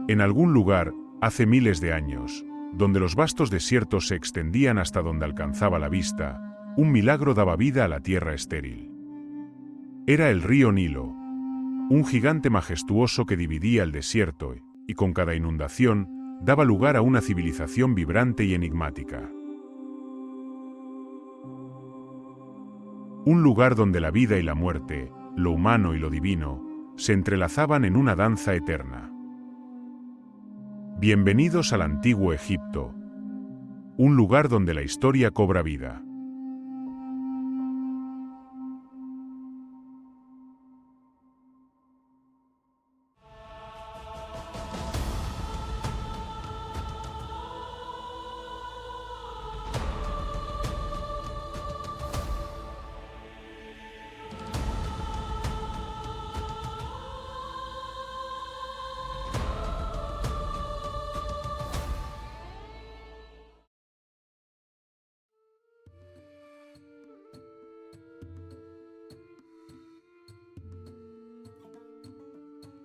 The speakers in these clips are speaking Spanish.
En algún lugar, hace miles de años, donde los vastos desiertos se extendían hasta donde alcanzaba la vista, un milagro daba vida a la tierra estéril. Era el río Nilo, un gigante majestuoso que dividía el desierto y con cada inundación daba lugar a una civilización vibrante y enigmática. Un lugar donde la vida y la muerte, lo humano y lo divino, se entrelazaban en una danza eterna. Bienvenidos al antiguo Egipto, un lugar donde la historia cobra vida.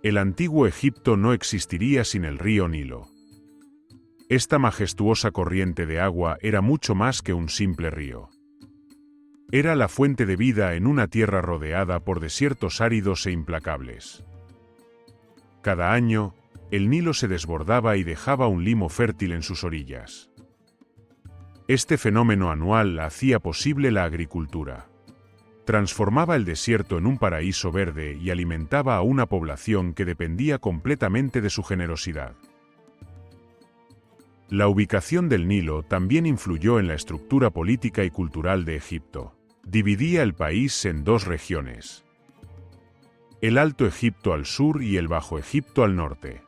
El antiguo Egipto no existiría sin el río Nilo. Esta majestuosa corriente de agua era mucho más que un simple río. Era la fuente de vida en una tierra rodeada por desiertos áridos e implacables. Cada año, el Nilo se desbordaba y dejaba un limo fértil en sus orillas. Este fenómeno anual hacía posible la agricultura. Transformaba el desierto en un paraíso verde y alimentaba a una población que dependía completamente de su generosidad. La ubicación del Nilo también influyó en la estructura política y cultural de Egipto. Dividía el país en dos regiones: el Alto Egipto al sur y el Bajo Egipto al norte.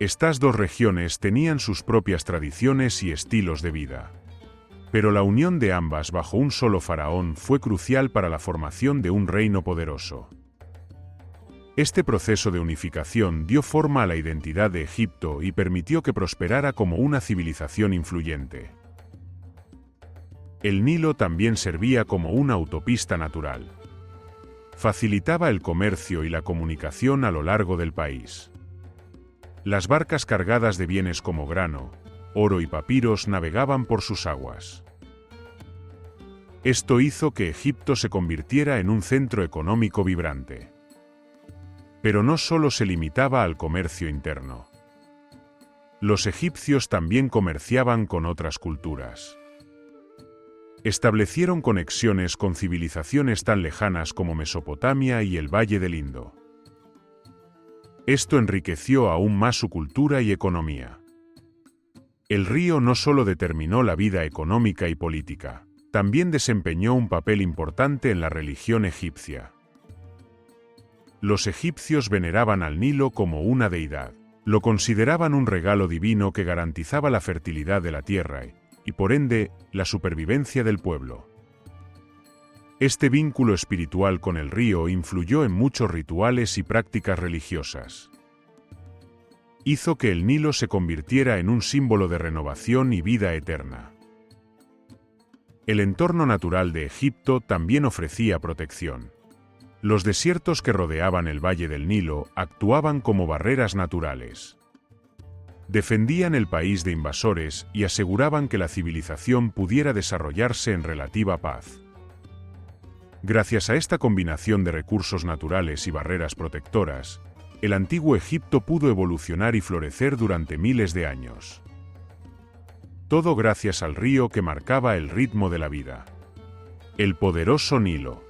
Estas dos regiones tenían sus propias tradiciones y estilos de vida. Pero la unión de ambas bajo un solo faraón fue crucial para la formación de un reino poderoso. Este proceso de unificación dio forma a la identidad de Egipto y permitió que prosperara como una civilización influyente. El Nilo también servía como una autopista natural. Facilitaba el comercio y la comunicación a lo largo del país. Las barcas cargadas de bienes como grano, oro y papiros navegaban por sus aguas. Esto hizo que Egipto se convirtiera en un centro económico vibrante. Pero no solo se limitaba al comercio interno. Los egipcios también comerciaban con otras culturas. Establecieron conexiones con civilizaciones tan lejanas como Mesopotamia y el Valle del Indo. Esto enriqueció aún más su cultura y economía. El río no solo determinó la vida económica y política, también desempeñó un papel importante en la religión egipcia. Los egipcios veneraban al Nilo como una deidad. Lo consideraban un regalo divino que garantizaba la fertilidad de la tierra y, por ende, la supervivencia del pueblo. Este vínculo espiritual con el río influyó en muchos rituales y prácticas religiosas. Hizo que el Nilo se convirtiera en un símbolo de renovación y vida eterna. El entorno natural de Egipto también ofrecía protección. Los desiertos que rodeaban el valle del Nilo actuaban como barreras naturales. Defendían el país de invasores y aseguraban que la civilización pudiera desarrollarse en relativa paz. Gracias a esta combinación de recursos naturales y barreras protectoras, el antiguo Egipto pudo evolucionar y florecer durante miles de años. Todo gracias al río que marcaba el ritmo de la vida. El poderoso Nilo.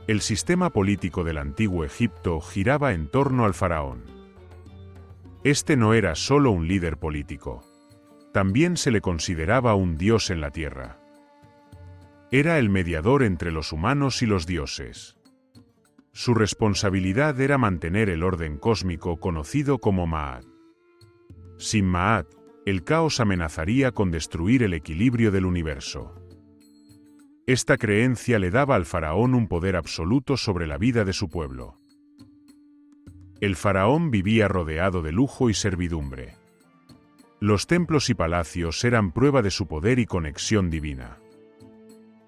El sistema político del antiguo Egipto giraba en torno al faraón. Este no era solo un líder político. También se le consideraba un dios en la tierra. Era el mediador entre los humanos y los dioses. Su responsabilidad era mantener el orden cósmico conocido como Ma'at. Sin Ma'at, el caos amenazaría con destruir el equilibrio del universo. Esta creencia le daba al faraón un poder absoluto sobre la vida de su pueblo. El faraón vivía rodeado de lujo y servidumbre. Los templos y palacios eran prueba de su poder y conexión divina.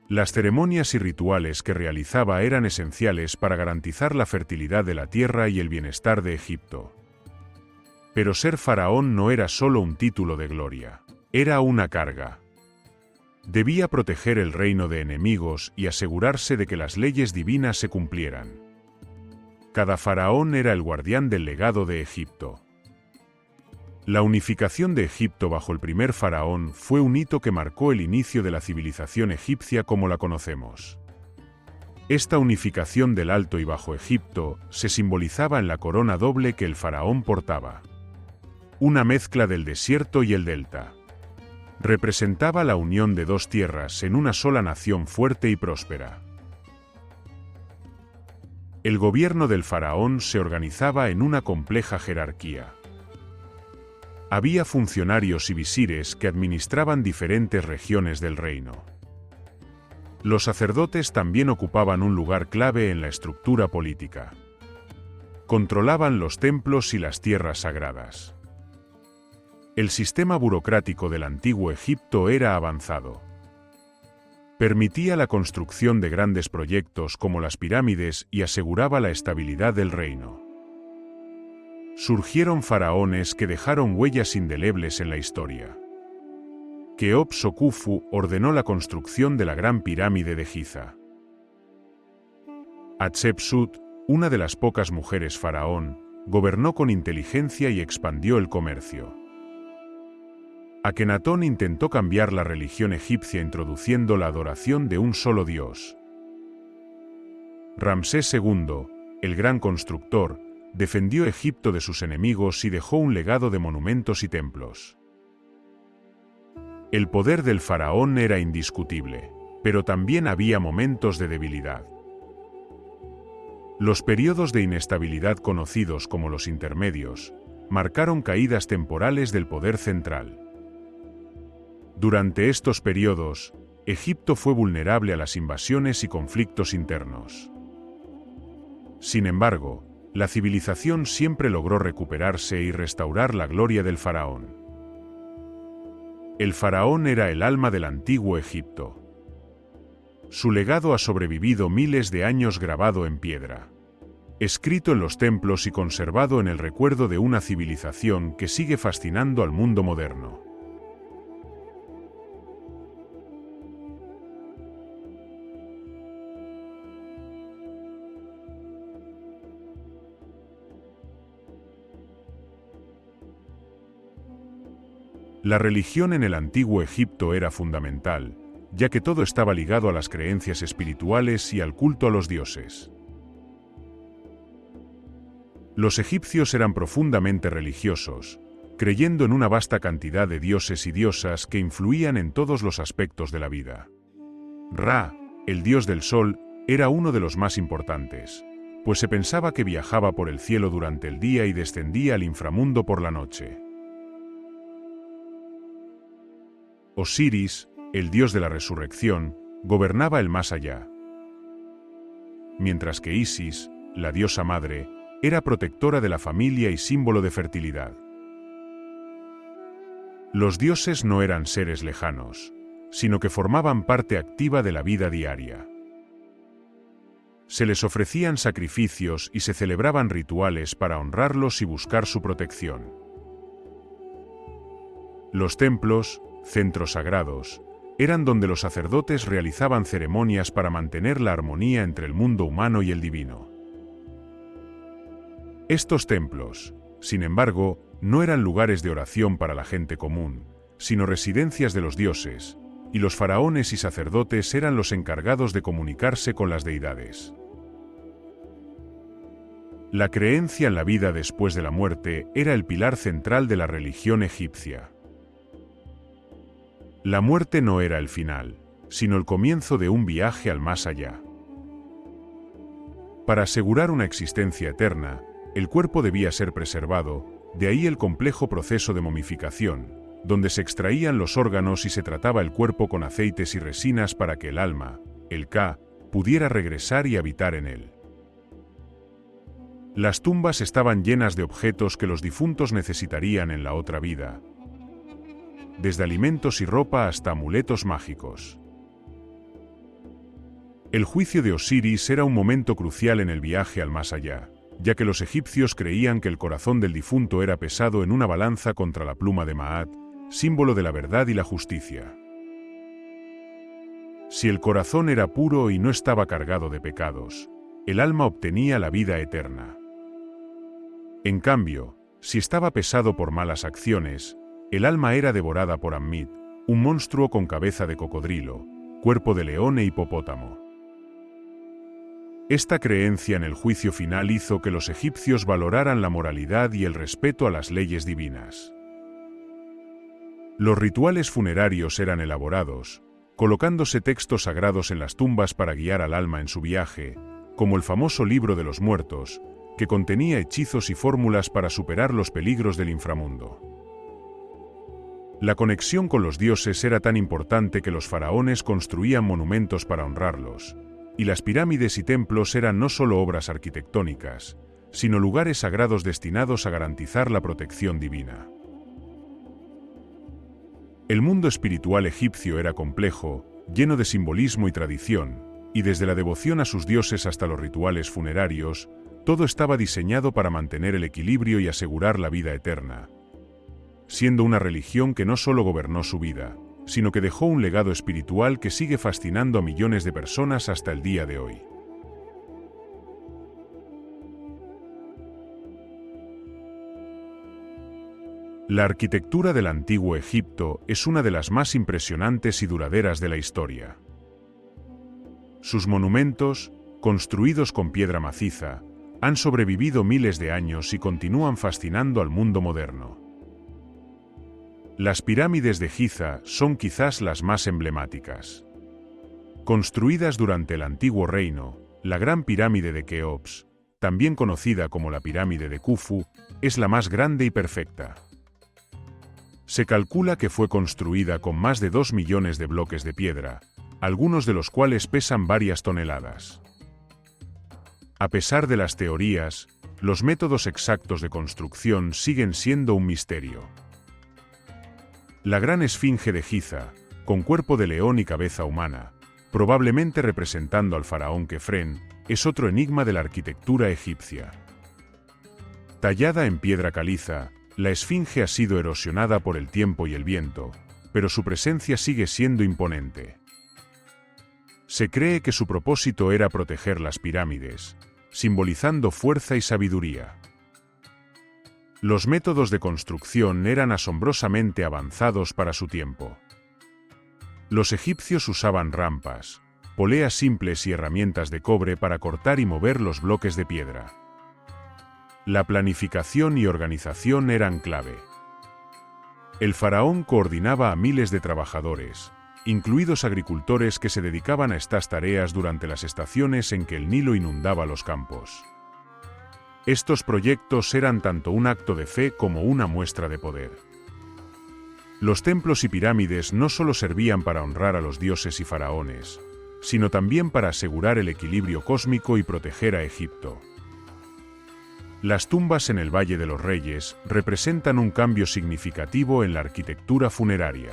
Las ceremonias y rituales que realizaba eran esenciales para garantizar la fertilidad de la tierra y el bienestar de Egipto. Pero ser faraón no era solo un título de gloria, era una carga. Debía proteger el reino de enemigos y asegurarse de que las leyes divinas se cumplieran. Cada faraón era el guardián del legado de Egipto. La unificación de Egipto bajo el primer faraón fue un hito que marcó el inicio de la civilización egipcia como la conocemos. Esta unificación del Alto y Bajo Egipto se simbolizaba en la corona doble que el faraón portaba. Una mezcla del desierto y el delta. Representaba la unión de dos tierras en una sola nación fuerte y próspera. El gobierno del faraón se organizaba en una compleja jerarquía. Había funcionarios y visires que administraban diferentes regiones del reino. Los sacerdotes también ocupaban un lugar clave en la estructura política. Controlaban los templos y las tierras sagradas. El sistema burocrático del antiguo Egipto era avanzado. Permitía la construcción de grandes proyectos como las pirámides y aseguraba la estabilidad del reino. Surgieron faraones que dejaron huellas indelebles en la historia. Keops o Khufu ordenó la construcción de la Gran Pirámide de Giza. Hatshepsut, una de las pocas mujeres faraón, gobernó con inteligencia y expandió el comercio. Akenatón intentó cambiar la religión egipcia introduciendo la adoración de un solo dios. Ramsés II, el gran constructor, defendió Egipto de sus enemigos y dejó un legado de monumentos y templos. El poder del faraón era indiscutible, pero también había momentos de debilidad. Los periodos de inestabilidad conocidos como los intermedios, marcaron caídas temporales del poder central. Durante estos periodos, Egipto fue vulnerable a las invasiones y conflictos internos. Sin embargo, la civilización siempre logró recuperarse y restaurar la gloria del faraón. El faraón era el alma del antiguo Egipto. Su legado ha sobrevivido miles de años grabado en piedra, escrito en los templos y conservado en el recuerdo de una civilización que sigue fascinando al mundo moderno. La religión en el antiguo Egipto era fundamental, ya que todo estaba ligado a las creencias espirituales y al culto a los dioses. Los egipcios eran profundamente religiosos, creyendo en una vasta cantidad de dioses y diosas que influían en todos los aspectos de la vida. Ra, el dios del sol, era uno de los más importantes, pues se pensaba que viajaba por el cielo durante el día y descendía al inframundo por la noche. Osiris, el dios de la resurrección, gobernaba el más allá. Mientras que Isis, la diosa madre, era protectora de la familia y símbolo de fertilidad. Los dioses no eran seres lejanos, sino que formaban parte activa de la vida diaria. Se les ofrecían sacrificios y se celebraban rituales para honrarlos y buscar su protección. Los templos, centros sagrados, eran donde los sacerdotes realizaban ceremonias para mantener la armonía entre el mundo humano y el divino. Estos templos, sin embargo, no eran lugares de oración para la gente común, sino residencias de los dioses, y los faraones y sacerdotes eran los encargados de comunicarse con las deidades. La creencia en la vida después de la muerte era el pilar central de la religión egipcia. La muerte no era el final, sino el comienzo de un viaje al más allá. Para asegurar una existencia eterna, el cuerpo debía ser preservado, de ahí el complejo proceso de momificación, donde se extraían los órganos y se trataba el cuerpo con aceites y resinas para que el alma, el Ka, pudiera regresar y habitar en él. Las tumbas estaban llenas de objetos que los difuntos necesitarían en la otra vida, desde alimentos y ropa hasta amuletos mágicos. El juicio de Osiris era un momento crucial en el viaje al más allá, ya que los egipcios creían que el corazón del difunto era pesado en una balanza contra la pluma de Maat, símbolo de la verdad y la justicia. Si el corazón era puro y no estaba cargado de pecados, el alma obtenía la vida eterna. En cambio, si estaba pesado por malas acciones, el alma era devorada por Ammit, un monstruo con cabeza de cocodrilo, cuerpo de león e hipopótamo. Esta creencia en el juicio final hizo que los egipcios valoraran la moralidad y el respeto a las leyes divinas. Los rituales funerarios eran elaborados, colocándose textos sagrados en las tumbas para guiar al alma en su viaje, como el famoso Libro de los Muertos, que contenía hechizos y fórmulas para superar los peligros del inframundo. La conexión con los dioses era tan importante que los faraones construían monumentos para honrarlos, y las pirámides y templos eran no solo obras arquitectónicas, sino lugares sagrados destinados a garantizar la protección divina. El mundo espiritual egipcio era complejo, lleno de simbolismo y tradición, y desde la devoción a sus dioses hasta los rituales funerarios, todo estaba diseñado para mantener el equilibrio y asegurar la vida eterna, siendo una religión que no solo gobernó su vida, sino que dejó un legado espiritual que sigue fascinando a millones de personas hasta el día de hoy. La arquitectura del antiguo Egipto es una de las más impresionantes y duraderas de la historia. Sus monumentos, construidos con piedra maciza, han sobrevivido miles de años y continúan fascinando al mundo moderno. Las pirámides de Giza son quizás las más emblemáticas. Construidas durante el Antiguo Reino, la Gran Pirámide de Keops, también conocida como la Pirámide de Khufu, es la más grande y perfecta. Se calcula que fue construida con más de 2 millones de bloques de piedra, algunos de los cuales pesan varias toneladas. A pesar de las teorías, los métodos exactos de construcción siguen siendo un misterio. La Gran Esfinge de Giza, con cuerpo de león y cabeza humana, probablemente representando al faraón Kefren, es otro enigma de la arquitectura egipcia. Tallada en piedra caliza, la esfinge ha sido erosionada por el tiempo y el viento, pero su presencia sigue siendo imponente. Se cree que su propósito era proteger las pirámides, simbolizando fuerza y sabiduría. Los métodos de construcción eran asombrosamente avanzados para su tiempo. Los egipcios usaban rampas, poleas simples y herramientas de cobre para cortar y mover los bloques de piedra. La planificación y organización eran clave. El faraón coordinaba a miles de trabajadores, incluidos agricultores que se dedicaban a estas tareas durante las estaciones en que el Nilo inundaba los campos. Estos proyectos eran tanto un acto de fe como una muestra de poder. Los templos y pirámides no solo servían para honrar a los dioses y faraones, sino también para asegurar el equilibrio cósmico y proteger a Egipto. Las tumbas en el Valle de los Reyes representan un cambio significativo en la arquitectura funeraria.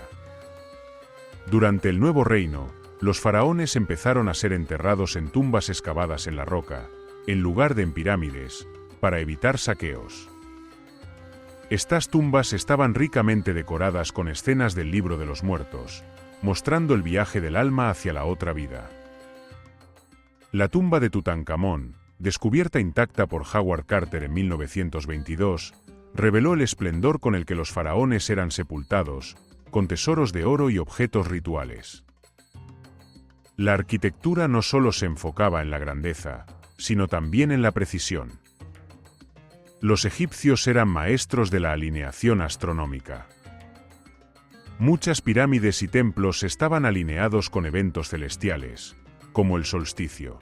Durante el Nuevo Reino, los faraones empezaron a ser enterrados en tumbas excavadas en la roca, en lugar de en pirámides, para evitar saqueos. Estas tumbas estaban ricamente decoradas con escenas del Libro de los Muertos, mostrando el viaje del alma hacia la otra vida. La tumba de Tutankamón, descubierta intacta por Howard Carter en 1922, reveló el esplendor con el que los faraones eran sepultados, con tesoros de oro y objetos rituales. La arquitectura no solo se enfocaba en la grandeza, sino también en la precisión. Los egipcios eran maestros de la alineación astronómica. Muchas pirámides y templos estaban alineados con eventos celestiales, como el solsticio.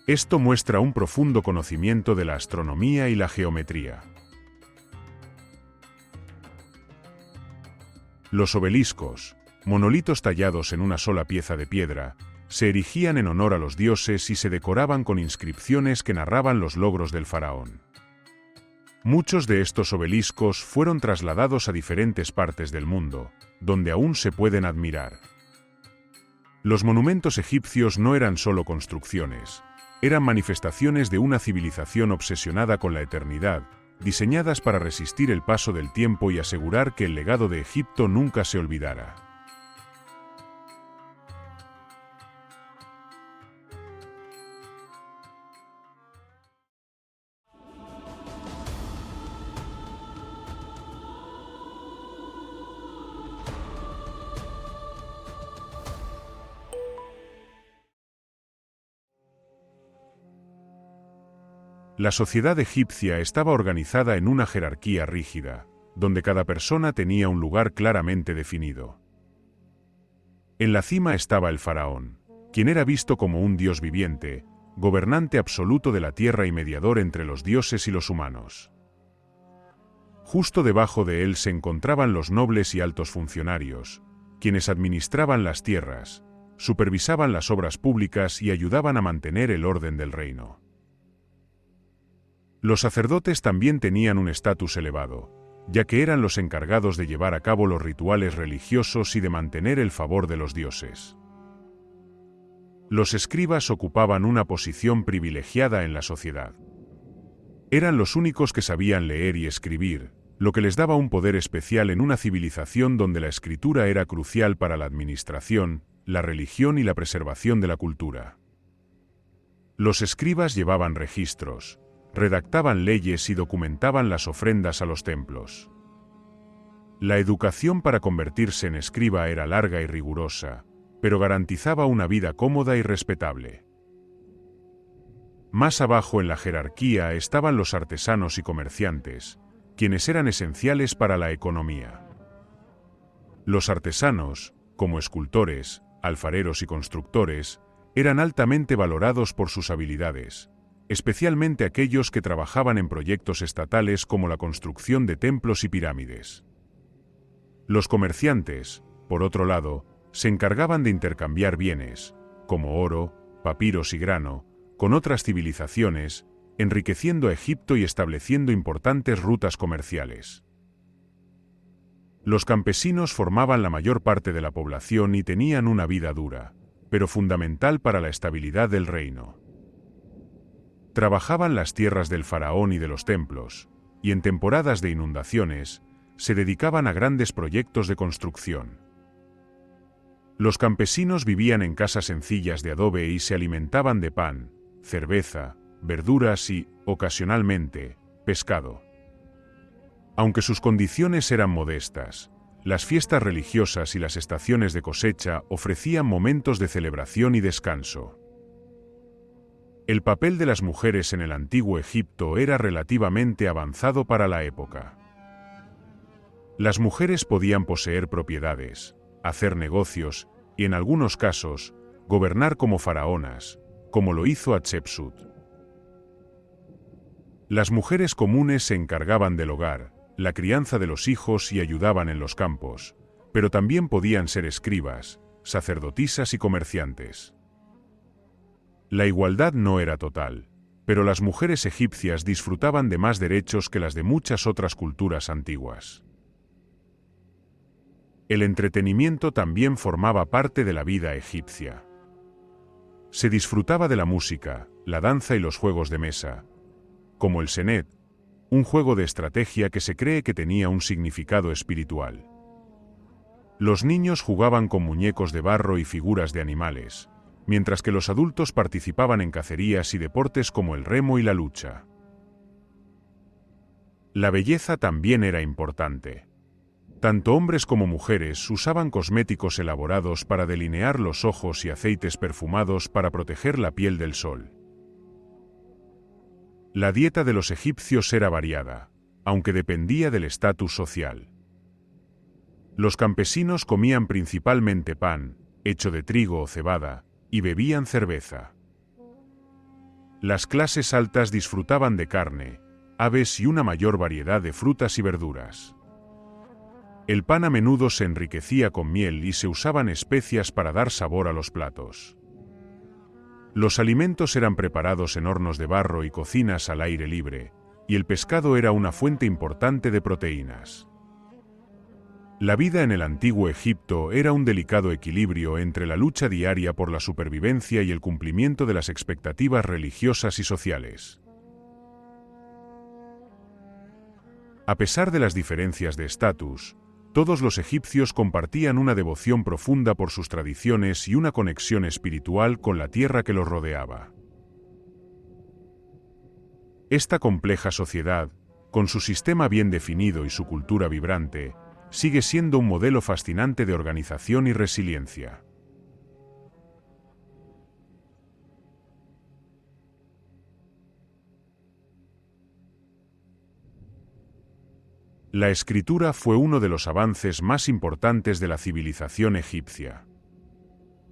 Esto muestra un profundo conocimiento de la astronomía y la geometría. Los obeliscos, monolitos tallados en una sola pieza de piedra, se erigían en honor a los dioses y se decoraban con inscripciones que narraban los logros del faraón. Muchos de estos obeliscos fueron trasladados a diferentes partes del mundo, donde aún se pueden admirar. Los monumentos egipcios no eran solo construcciones, eran manifestaciones de una civilización obsesionada con la eternidad, diseñadas para resistir el paso del tiempo y asegurar que el legado de Egipto nunca se olvidara. La sociedad egipcia estaba organizada en una jerarquía rígida, donde cada persona tenía un lugar claramente definido. En la cima estaba el faraón, quien era visto como un dios viviente, gobernante absoluto de la tierra y mediador entre los dioses y los humanos. Justo debajo de él se encontraban los nobles y altos funcionarios, quienes administraban las tierras, supervisaban las obras públicas y ayudaban a mantener el orden del reino. Los sacerdotes también tenían un estatus elevado, ya que eran los encargados de llevar a cabo los rituales religiosos y de mantener el favor de los dioses. Los escribas ocupaban una posición privilegiada en la sociedad. Eran los únicos que sabían leer y escribir, lo que les daba un poder especial en una civilización donde la escritura era crucial para la administración, la religión y la preservación de la cultura. Los escribas llevaban registros, redactaban leyes y documentaban las ofrendas a los templos. La educación para convertirse en escriba era larga y rigurosa, pero garantizaba una vida cómoda y respetable. Más abajo en la jerarquía estaban los artesanos y comerciantes, quienes eran esenciales para la economía. Los artesanos, como escultores, alfareros y constructores, eran altamente valorados por sus habilidades, especialmente aquellos que trabajaban en proyectos estatales como la construcción de templos y pirámides. Los comerciantes, por otro lado, se encargaban de intercambiar bienes, como oro, papiros y grano, con otras civilizaciones, enriqueciendo a Egipto y estableciendo importantes rutas comerciales. Los campesinos formaban la mayor parte de la población y tenían una vida dura, pero fundamental para la estabilidad del reino. Trabajaban las tierras del faraón y de los templos, y en temporadas de inundaciones, se dedicaban a grandes proyectos de construcción. Los campesinos vivían en casas sencillas de adobe y se alimentaban de pan, cerveza, verduras y, ocasionalmente, pescado. Aunque sus condiciones eran modestas, las fiestas religiosas y las estaciones de cosecha ofrecían momentos de celebración y descanso. El papel de las mujeres en el antiguo Egipto era relativamente avanzado para la época. Las mujeres podían poseer propiedades, hacer negocios y, en algunos casos, gobernar como faraonas, como lo hizo Hatshepsut. Las mujeres comunes se encargaban del hogar, la crianza de los hijos y ayudaban en los campos, pero también podían ser escribas, sacerdotisas y comerciantes. La igualdad no era total, pero las mujeres egipcias disfrutaban de más derechos que las de muchas otras culturas antiguas. El entretenimiento también formaba parte de la vida egipcia. Se disfrutaba de la música, la danza y los juegos de mesa, como el senet, un juego de estrategia que se cree que tenía un significado espiritual. Los niños jugaban con muñecos de barro y figuras de animales, mientras que los adultos participaban en cacerías y deportes como el remo y la lucha. La belleza también era importante. Tanto hombres como mujeres usaban cosméticos elaborados para delinear los ojos y aceites perfumados para proteger la piel del sol. La dieta de los egipcios era variada, aunque dependía del estatus social. Los campesinos comían principalmente pan, hecho de trigo o cebada, y bebían cerveza. Las clases altas disfrutaban de carne, aves y una mayor variedad de frutas y verduras. El pan a menudo se enriquecía con miel y se usaban especias para dar sabor a los platos. Los alimentos eran preparados en hornos de barro y cocinas al aire libre, y el pescado era una fuente importante de proteínas. La vida en el antiguo Egipto era un delicado equilibrio entre la lucha diaria por la supervivencia y el cumplimiento de las expectativas religiosas y sociales. A pesar de las diferencias de estatus, todos los egipcios compartían una devoción profunda por sus tradiciones y una conexión espiritual con la tierra que los rodeaba. Esta compleja sociedad, con su sistema bien definido y su cultura vibrante, sigue siendo un modelo fascinante de organización y resiliencia. La escritura fue uno de los avances más importantes de la civilización egipcia.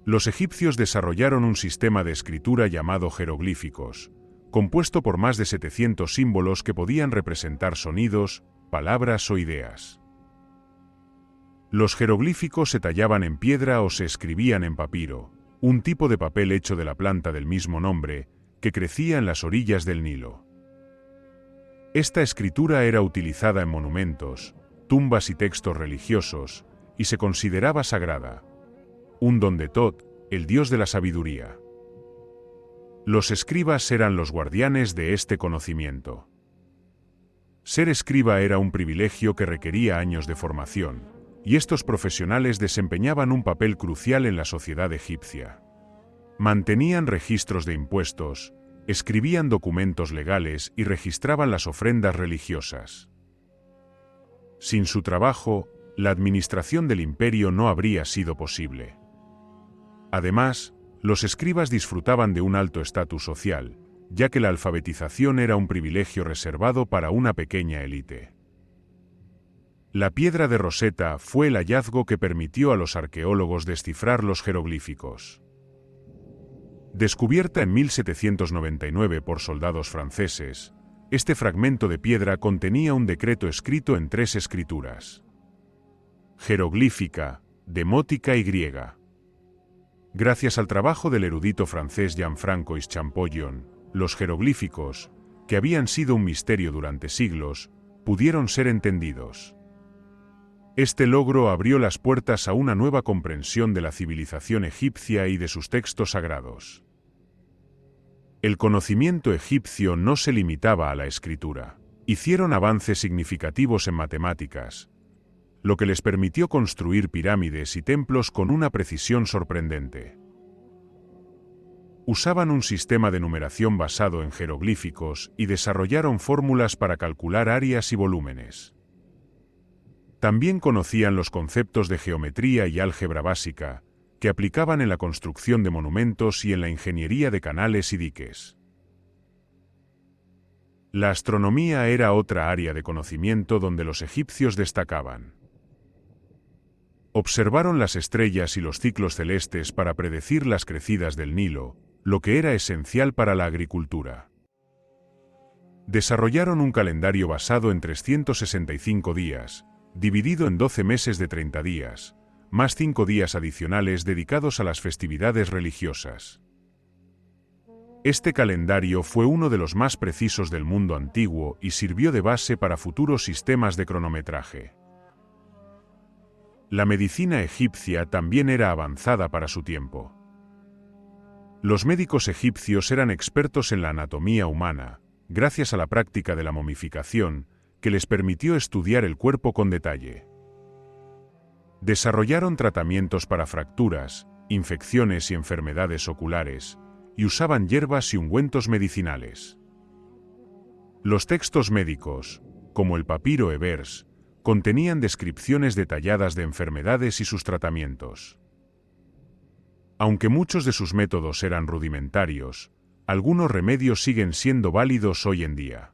Los egipcios desarrollaron un sistema de escritura llamado jeroglíficos, compuesto por más de 700 símbolos que podían representar sonidos, palabras o ideas. Los jeroglíficos se tallaban en piedra o se escribían en papiro, un tipo de papel hecho de la planta del mismo nombre, que crecía en las orillas del Nilo. Esta escritura era utilizada en monumentos, tumbas y textos religiosos, y se consideraba sagrada, un don de Tot, el dios de la sabiduría. Los escribas eran los guardianes de este conocimiento. Ser escriba era un privilegio que requería años de formación, y estos profesionales desempeñaban un papel crucial en la sociedad egipcia. Mantenían registros de impuestos, escribían documentos legales y registraban las ofrendas religiosas. Sin su trabajo, la administración del imperio no habría sido posible. Además, los escribas disfrutaban de un alto estatus social, ya que la alfabetización era un privilegio reservado para una pequeña élite. La piedra de Rosetta fue el hallazgo que permitió a los arqueólogos descifrar los jeroglíficos. Descubierta en 1799 por soldados franceses, este fragmento de piedra contenía un decreto escrito en 3 escrituras: jeroglífica, demótica y griega. Gracias al trabajo del erudito francés Gianfranco Champollion, los jeroglíficos, que habían sido un misterio durante siglos, pudieron ser entendidos. Este logro abrió las puertas a una nueva comprensión de la civilización egipcia y de sus textos sagrados. El conocimiento egipcio no se limitaba a la escritura. Hicieron avances significativos en matemáticas, lo que les permitió construir pirámides y templos con una precisión sorprendente. Usaban un sistema de numeración basado en jeroglíficos y desarrollaron fórmulas para calcular áreas y volúmenes. También conocían los conceptos de geometría y álgebra básica, que aplicaban en la construcción de monumentos y en la ingeniería de canales y diques. La astronomía era otra área de conocimiento donde los egipcios destacaban. Observaron las estrellas y los ciclos celestes para predecir las crecidas del Nilo, lo que era esencial para la agricultura. Desarrollaron un calendario basado en 365 días, dividido en 12 meses de 30 días, más 5 días adicionales dedicados a las festividades religiosas. Este calendario fue uno de los más precisos del mundo antiguo y sirvió de base para futuros sistemas de cronometraje. La medicina egipcia también era avanzada para su tiempo. Los médicos egipcios eran expertos en la anatomía humana, gracias a la práctica de la momificación, que les permitió estudiar el cuerpo con detalle. Desarrollaron tratamientos para fracturas, infecciones y enfermedades oculares, y usaban hierbas y ungüentos medicinales. Los textos médicos, como el papiro Ebers, contenían descripciones detalladas de enfermedades y sus tratamientos. Aunque muchos de sus métodos eran rudimentarios, algunos remedios siguen siendo válidos hoy en día.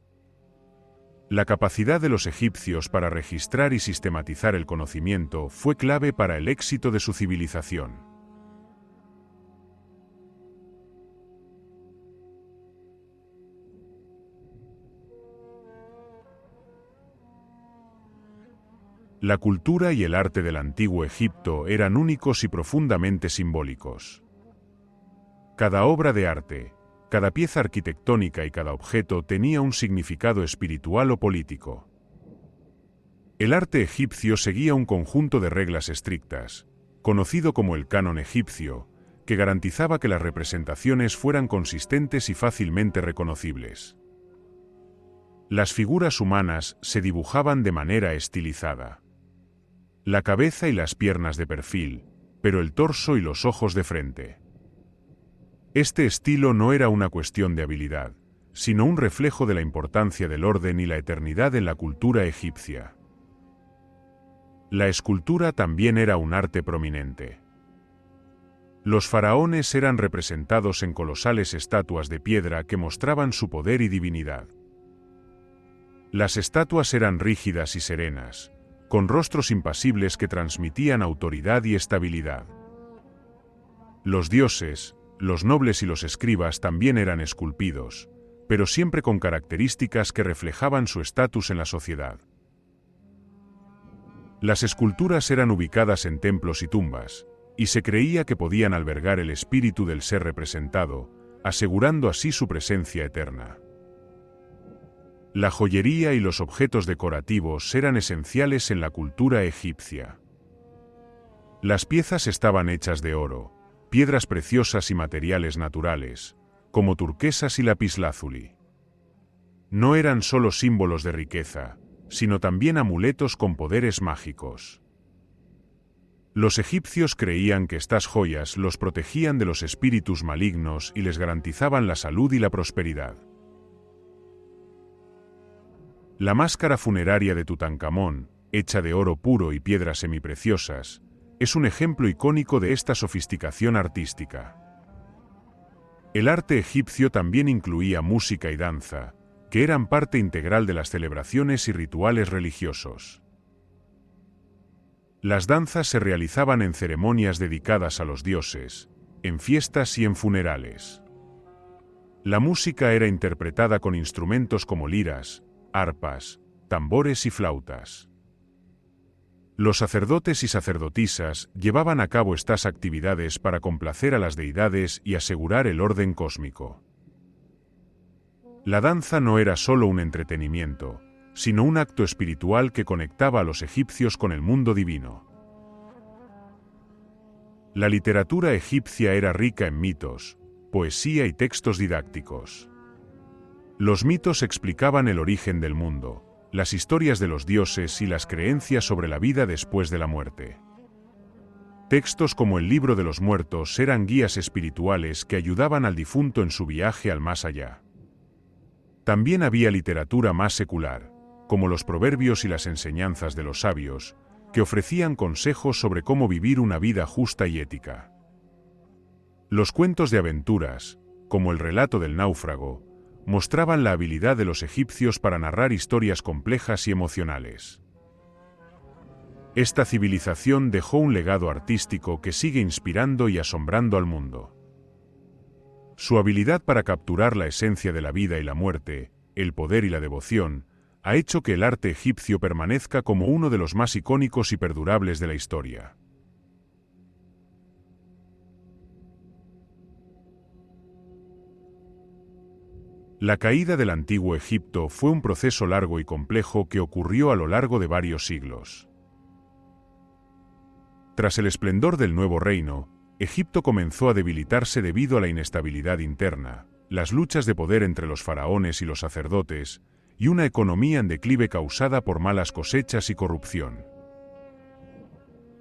La capacidad de los egipcios para registrar y sistematizar el conocimiento fue clave para el éxito de su civilización. La cultura y el arte del antiguo Egipto eran únicos y profundamente simbólicos. Cada obra de arte, cada pieza arquitectónica y cada objeto tenía un significado espiritual o político. El arte egipcio seguía un conjunto de reglas estrictas, conocido como el canon egipcio, que garantizaba que las representaciones fueran consistentes y fácilmente reconocibles. Las figuras humanas se dibujaban de manera estilizada. La cabeza y las piernas de perfil, pero el torso y los ojos de frente. Este estilo no era una cuestión de habilidad, sino un reflejo de la importancia del orden y la eternidad en la cultura egipcia. La escultura también era un arte prominente. Los faraones eran representados en colosales estatuas de piedra que mostraban su poder y divinidad. Las estatuas eran rígidas y serenas, con rostros impasibles que transmitían autoridad y estabilidad. Los dioses, los nobles y los escribas también eran esculpidos, pero siempre con características que reflejaban su estatus en la sociedad. Las esculturas eran ubicadas en templos y tumbas, y se creía que podían albergar el espíritu del ser representado, asegurando así su presencia eterna. La joyería y los objetos decorativos eran esenciales en la cultura egipcia. Las piezas estaban hechas de oro, piedras preciosas y materiales naturales, como turquesas y lapislázuli. No eran solo símbolos de riqueza, sino también amuletos con poderes mágicos. Los egipcios creían que estas joyas los protegían de los espíritus malignos y les garantizaban la salud y la prosperidad. La máscara funeraria de Tutankamón, hecha de oro puro y piedras semipreciosas, es un ejemplo icónico de esta sofisticación artística. El arte egipcio también incluía música y danza, que eran parte integral de las celebraciones y rituales religiosos. Las danzas se realizaban en ceremonias dedicadas a los dioses, en fiestas y en funerales. La música era interpretada con instrumentos como liras, arpas, tambores y flautas. Los sacerdotes y sacerdotisas llevaban a cabo estas actividades para complacer a las deidades y asegurar el orden cósmico. La danza no era solo un entretenimiento, sino un acto espiritual que conectaba a los egipcios con el mundo divino. La literatura egipcia era rica en mitos, poesía y textos didácticos. Los mitos explicaban el origen del mundo, las historias de los dioses y las creencias sobre la vida después de la muerte. Textos como el Libro de los Muertos eran guías espirituales que ayudaban al difunto en su viaje al más allá. También había literatura más secular, como los proverbios y las enseñanzas de los sabios, que ofrecían consejos sobre cómo vivir una vida justa y ética. Los cuentos de aventuras, como el relato del náufrago, mostraban la habilidad de los egipcios para narrar historias complejas y emocionales. Esta civilización dejó un legado artístico que sigue inspirando y asombrando al mundo. Su habilidad para capturar la esencia de la vida y la muerte, el poder y la devoción, ha hecho que el arte egipcio permanezca como uno de los más icónicos y perdurables de la historia. La caída del antiguo Egipto fue un proceso largo y complejo que ocurrió a lo largo de varios siglos. Tras el esplendor del nuevo reino, Egipto comenzó a debilitarse debido a la inestabilidad interna, las luchas de poder entre los faraones y los sacerdotes, y una economía en declive causada por malas cosechas y corrupción.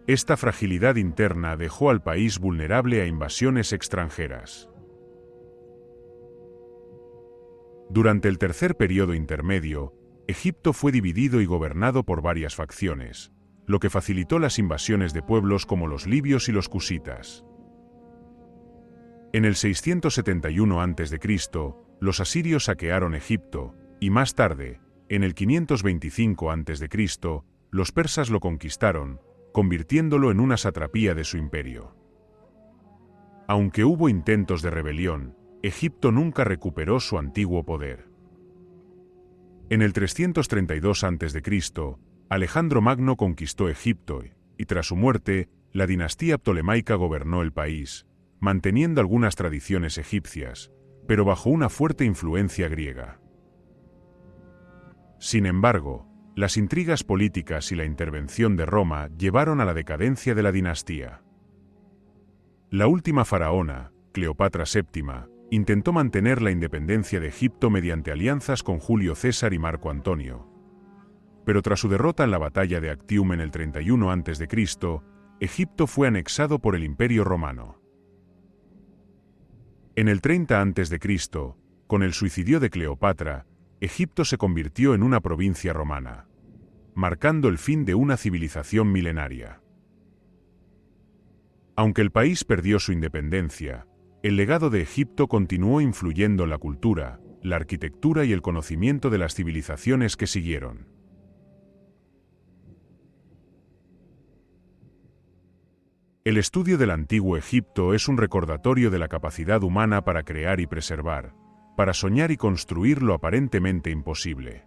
Esta fragilidad interna dejó al país vulnerable a invasiones extranjeras. Durante el tercer periodo intermedio, Egipto fue dividido y gobernado por varias facciones, lo que facilitó las invasiones de pueblos como los libios y los cusitas. En el 671 a.C., los asirios saquearon Egipto, y más tarde, en el 525 a.C., los persas lo conquistaron, convirtiéndolo en una satrapía de su imperio. Aunque hubo intentos de rebelión, Egipto nunca recuperó su antiguo poder. En el 332 a.C., Alejandro Magno conquistó Egipto y tras su muerte, la dinastía ptolemaica gobernó el país, manteniendo algunas tradiciones egipcias, pero bajo una fuerte influencia griega. Sin embargo, Las intrigas políticas y la intervención de Roma llevaron a la decadencia de la dinastía. La última faraona, Cleopatra VII, intentó mantener la independencia de Egipto mediante alianzas con Julio César y Marco Antonio. Pero tras su derrota en la batalla de Actium en el 31 a.C., Egipto fue anexado por el Imperio Romano. En el 30 a.C., con el suicidio de Cleopatra, Egipto se convirtió en una provincia romana, marcando el fin de una civilización milenaria. Aunque el país perdió su independencia, el legado de Egipto continuó influyendo en la cultura, la arquitectura y el conocimiento de las civilizaciones que siguieron. El estudio del antiguo Egipto es un recordatorio de la capacidad humana para crear y preservar, para soñar y construir lo aparentemente imposible.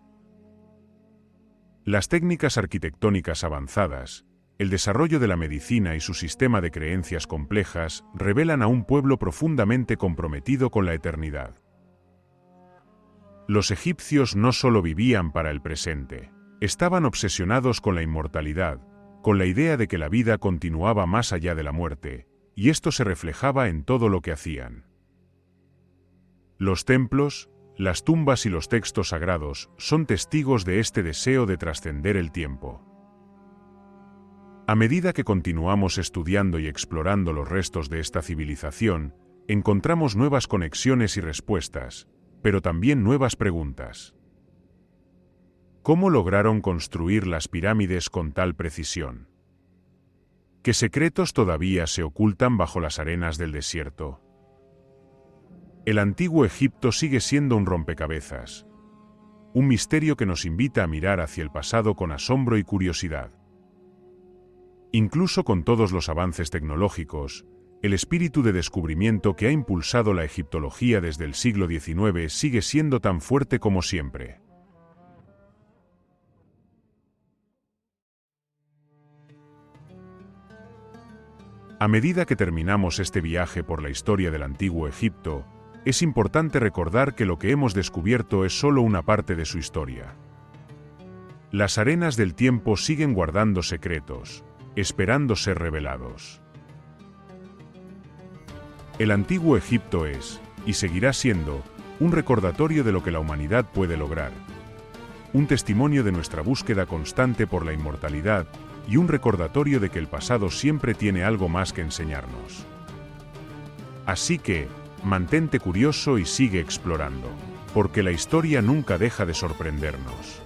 Las técnicas arquitectónicas avanzadas, el desarrollo de la medicina y su sistema de creencias complejas revelan a un pueblo profundamente comprometido con la eternidad. Los egipcios no solo vivían para el presente, estaban obsesionados con la inmortalidad, con la idea de que la vida continuaba más allá de la muerte, y esto se reflejaba en todo lo que hacían. Los templos, las tumbas y los textos sagrados son testigos de este deseo de trascender el tiempo. A medida que continuamos estudiando y explorando los restos de esta civilización, encontramos nuevas conexiones y respuestas, pero también nuevas preguntas. ¿Cómo lograron construir las pirámides con tal precisión? ¿Qué secretos todavía se ocultan bajo las arenas del desierto? El antiguo Egipto sigue siendo un rompecabezas, un misterio que nos invita a mirar hacia el pasado con asombro y curiosidad. Incluso con todos los avances tecnológicos, el espíritu de descubrimiento que ha impulsado la egiptología desde el siglo XIX sigue siendo tan fuerte como siempre. A medida que terminamos este viaje por la historia del antiguo Egipto, es importante recordar que lo que hemos descubierto es solo una parte de su historia. Las arenas del tiempo siguen guardando secretos, esperando ser revelados. El antiguo Egipto es, y seguirá siendo, un recordatorio de lo que la humanidad puede lograr, un testimonio de nuestra búsqueda constante por la inmortalidad y un recordatorio de que el pasado siempre tiene algo más que enseñarnos. Así que, mantente curioso y sigue explorando, porque la historia nunca deja de sorprendernos.